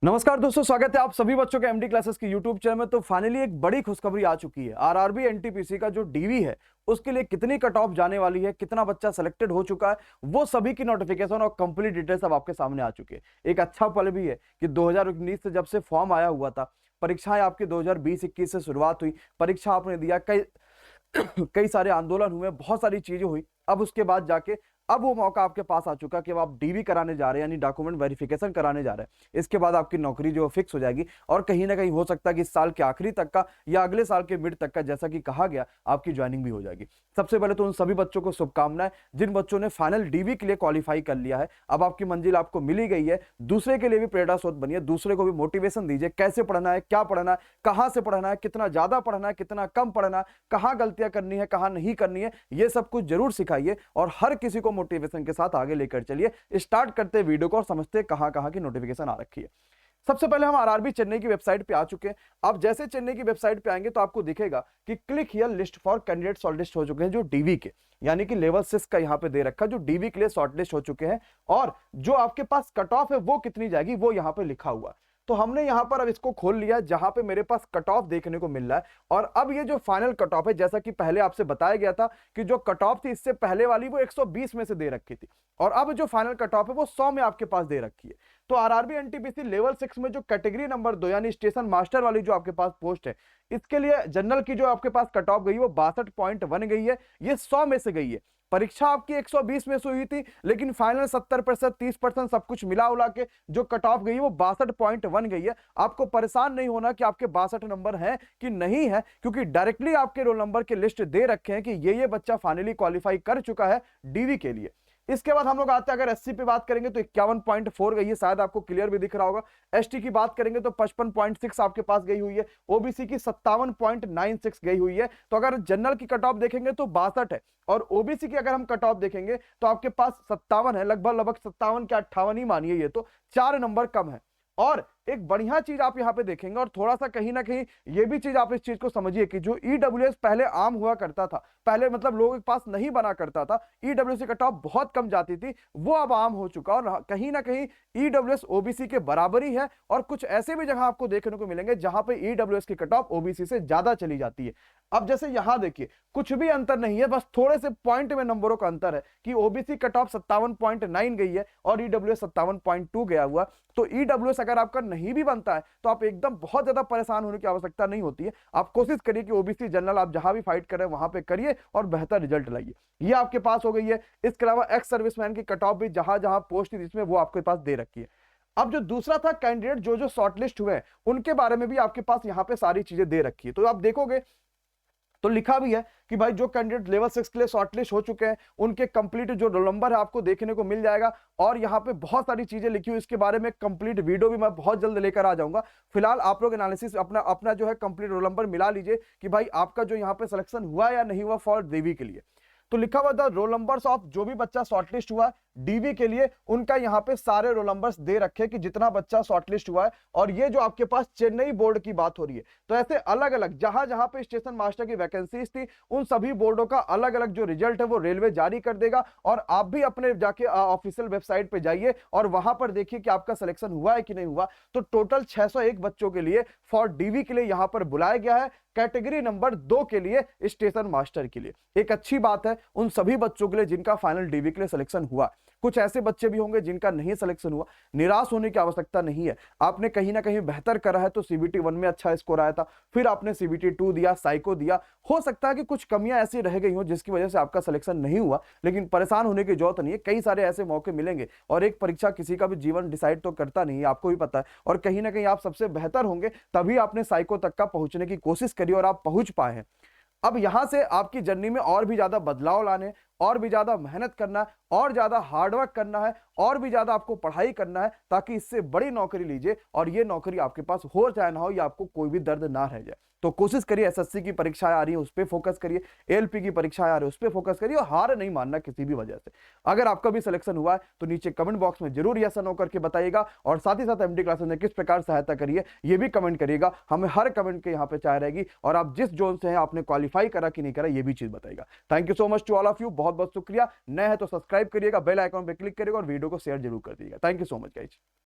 नमस्कार दोस्तों, स्वागत है आप सभी बच्चों के एमडी क्लासेस की यूट्यूब चैनल में। तो फाइनली एक बड़ी खुशखबरी आ चुकी है। आरआरबी एनटीपीसी का जो डीवी है उसके लिए कितनी कट ऑफ जाने वाली है, कितना बच्चा सिलेक्टेड हो चुका है, वो सभी की नोटिफिकेशन और कंप्लीट डिटेल्स अब आपके सामने आ चुकी है। एक अच्छा पल भी है कि 2019 से जब से फॉर्म आया हुआ था, परीक्षाएं आपकी 2020-21 से शुरुआत हुई, परीक्षा आपने दिया, कई कई सारे आंदोलन हुए, बहुत सारी चीजें हुई। अब उसके बाद जाके अब वो मौका आपके पास आ चुका कि अब आप डीवी कराने जा रहे हैं, यानी डॉक्यूमेंट वेरिफिकेशन कराने जा रहे हैं। इसके बाद आपकी नौकरी जो फिक्स हो जाएगी और कहीं ना कहीं हो सकता है कि इस साल के आखिरी तक का या अगले साल के मिड तक का, जैसा कि कहा गया, आपकी ज्वाइनिंग भी हो जाएगी। सबसे पहले तो उन सभी बच्चों को शुभकामनाएं जिन बच्चों ने फाइनल डीवी के लिए क्वालिफाई कर लिया है। अब आपकी मंजिल आपको मिली गई है। दूसरे के लिए भी प्रेरणा स्रोत बनिए, दूसरे को भी मोटिवेशन दीजिए। कैसे पढ़ना है, क्या पढ़ना है, कहां से पढ़ना है, कितना ज्यादा पढ़ना है, कितना कम पढ़ना है, कहां गलतियां करनी है, कहां नहीं करनी है, ये सब कुछ जरूर सिखाइए और हर किसी को मोटिवेशन के साथ आगे लेकर चलिए। स्टार्ट करते हैं वीडियो को और समझते हैं कहां कहां की नोटिफिकेशन आ रखी है। सबसे पहले हम आरआरबी चेन्नई की वेबसाइट पे आ चुके हैं। आप जैसे चेन्नई की वेबसाइट पे आएंगे तो आपको दिखेगा कि click here list for candidate shortlist हो चुके हैं जो डीवी के, यानी कि लेवल 6 का यहां पे दे रखा है, जो डीवी के लिए शॉर्टलिस्ट हो चुके हैं। और जो आपके पास कट ऑफ है वो कितनी जाएगी वो यहां पे लिखा हुआ। तो हमने यहां पर अब इसको खोल लिया जहां पे मेरे पास कट ऑफ देखने को मिल रहा है। और अब ये जो फाइनल कट ऑफ है, जैसा कि पहले आपसे बताया गया था कि जो कट ऑफ थी इससे पहले वाली वो 120 में से दे रखी थी, और अब जो फाइनल कट ऑफ है वो 100 में आपके पास दे रखी है। तो आरआरबी एनटीपीसी लेवल 6 में जो कैटेगरी नंबर 2 यानी स्टेशन मास्टर वाली जो आपके पास पोस्ट है, इसके लिए जनरल की जो आपके पास कट ऑफ गई वो 62.1 गई है। ये 100 में से गई है। परीक्षा आपकी 120 में से हुई थी, लेकिन फाइनल 70%, 30% सब कुछ मिला उला के जो कट ऑफ गई है वो 62.1 गई है। आपको परेशान नहीं होना कि आपके 62 नंबर हैं कि नहीं है, क्योंकि डायरेक्टली आपके रोल नंबर के लिस्ट दे रखे हैं कि ये बच्चा फाइनली क्वालिफाई कर चुका है डीवी के लिए। इसके बाद हम लोग आते हैं, अगर एससी पे बात करेंगे तो 51.4 गई है, शायद आपको क्लियर भी दिख रहा होगा। एसटी की बात करेंगे तो 55.6 आपके पास गई हुई है। ओबीसी की 57.96 गई हुई है। तो अगर जनरल की कट ऑफ देखेंगे तो 62 है, और ओबीसी की अगर हम कट ऑफ देखेंगे तो आपके पास 57 है, लगभग लगभग 57 के 58 ही मानिए, ये तो 4 नंबर कम है। और एक बढ़िया चीज आप यहां पे देखेंगे, और थोड़ा सा कहीं ना कहीं ये भी चीज आप इस चीज को समझिए कि जो ईडब्ल्यूएस पहले आम हुआ करता था, पहले मतलब लोगों के पास नहीं बना करता था, ईडब्ल्यूएस की कट ऑफ बहुत कम जाती थी, वो अब आम हो चुका। और कहीं ना कहीं ईडब्ल्यूएस ओबीसी के बराबरी है, और कुछ ऐसे भी जगह आपको देखने को मिलेंगे जहां पे ईडब्ल्यूएस की कट ऑफ ओबीसी से ज्यादा चली जाती है। अब जैसे यहां देखिए, कुछ भी अंतर नहीं है, बस थोड़े से पॉइंट में नंबरों का अंतर है कि ओबीसी कट ऑफ 57.9 गई है और ईडब्ल्यूएस 57.2 गया हुआ। तो ईडब्ल्यूएस अगर आपका नहीं भी बनता है तो आप एकदम बहुत ज्यादा परेशान होने की आवश्यकता नहीं होती है। आप कोशिश करिए कि ओबीसी जनरल आप जहां भी फाइट कर रहे हैं वहां पे करिए और बेहतर रिजल्ट लाइए। ये आपके पास हो गई है। इसके अलावा एक्स सर्विसमैन की कट ऑफ भी जहां जहां पोस्ट थी जिसमें वो आपके पास दे रखी है। अब जो दूसरा था कैंडिडेट जो जो शॉर्टलिस्ट हुए हैं उनके बारे में भी आपके पास यहां पे सारी चीजें दे रखी है। तो आप देखोगे तो लिखा भी है कि भाई जो कैंडिडेट लेवल 6 के लिए शॉर्टलिस्ट हो चुके हैं उनके कंप्लीट जो रोल नंबर है आपको देखने को मिल जाएगा। और यहाँ पे बहुत सारी चीजें लिखी हुई, इसके बारे में कंप्लीट वीडियो भी मैं बहुत जल्द लेकर आ जाऊंगा। फिलहाल आप लोग एनालिसिस अपना अपना जो है कंप्लीट रोल नंबर मिला लीजिए कि भाई आपका जो यहाँ पे सिलेक्शन हुआ या नहीं हुआ फॉर डीवी के लिए। तो लिखा हुआ था रोल नंबर्स ऑफ जो भी बच्चा शॉर्टलिस्ट हुआ डीवी के लिए, उनका यहाँ पे सारे रोल नंबर्स दे रखे कि जितना बच्चा शॉर्टलिस्ट हुआ है। और ये जो आपके पास चेन्नई बोर्ड की बात हो रही है, तो ऐसे अलग अलग जहां जहां पे स्टेशन मास्टर की वैकेंसीज थी उन सभी बोर्डों का अलग अलग जो रिजल्ट है वो रेलवे जारी कर देगा। और आप भी अपने जाके ऑफिशियल वेबसाइट पे जाइए और वहां पर देखिए कि आपका सिलेक्शन हुआ है कि नहीं हुआ। तो टोटल 601 बच्चों के लिए फॉर डीवी के लिए यहां पर बुलाया गया है, कैटेगरी नंबर 2 के लिए स्टेशन मास्टर के लिए। एक अच्छी बात है उन सभी बच्चों के लिए जिनका फाइनल डीवी के लिए सिलेक्शन हुआ। कुछ ऐसे बच्चे भी होंगे जिनका नहीं सिलेक्शन हुआ, निराश होने की आवश्यकता नहीं है। आपने कहीं ना कहीं बेहतर करा है, तो सीबीटी 1 में अच्छा स्कोर आया था, फिर आपने सीबीटी 2 दिया, साइको दिया, हो सकता है कि कुछ कमियां ऐसी रह गई हो जिसकी वजह से आपका सिलेक्शन नहीं हुआ, लेकिन परेशान होने की जरूरत नहीं है। कई सारे ऐसे मौके मिलेंगे, और एक परीक्षा किसी का भी जीवन डिसाइड तो करता नहीं है, आपको भी पता है। और कहीं ना कहीं आप सबसे बेहतर होंगे, तभी आपने साइको तक का पहुंचने की कोशिश करी और आप पहुंच पाए हैं। अब यहां से आपकी जर्नी में और भी ज्यादा बदलाव लाने, और भी ज्यादा मेहनत करना है, और ज्यादा हार्डवर्क करना है, और भी ज्यादा आपको पढ़ाई करना है, ताकि इससे बड़ी नौकरी लीजिए और ये नौकरी आपके पास हो चाहे ना हो, या आपको कोई भी दर्द ना रह जाए। तो कोशिश करिए, एसएससी की परीक्षाएं आ रही है उस पर फोकस करिए, एएलपी की परीक्षाएं आ रही है उस पर फोकस करिए, और हार नहीं मानना किसी भी वजह से। अगर आपका भी सिलेक्शन हुआ है तो नीचे कमेंट बॉक्स में जरूर यस नो करके बताइएगा, और साथ ही साथ एमडी क्लासेस ने किस प्रकार सहायता करी है ये भी कमेंट करिएगा। हमें हर कमेंट के यहाँ पे चाह रहेगी, और आप जिस जोन से हैं आपने क्वालिफाई करा कि नहीं करा ये भी चीज बताइएगा। Thank you so much to all of you, बहुत बहुत शुक्रिया। नए है तो सब्सक्राइब करिएगा, बेल आइकॉन पे क्लिक करिएगा और वीडियो को शेयर जरूर कर दीजिएगा। Thank you so much guys.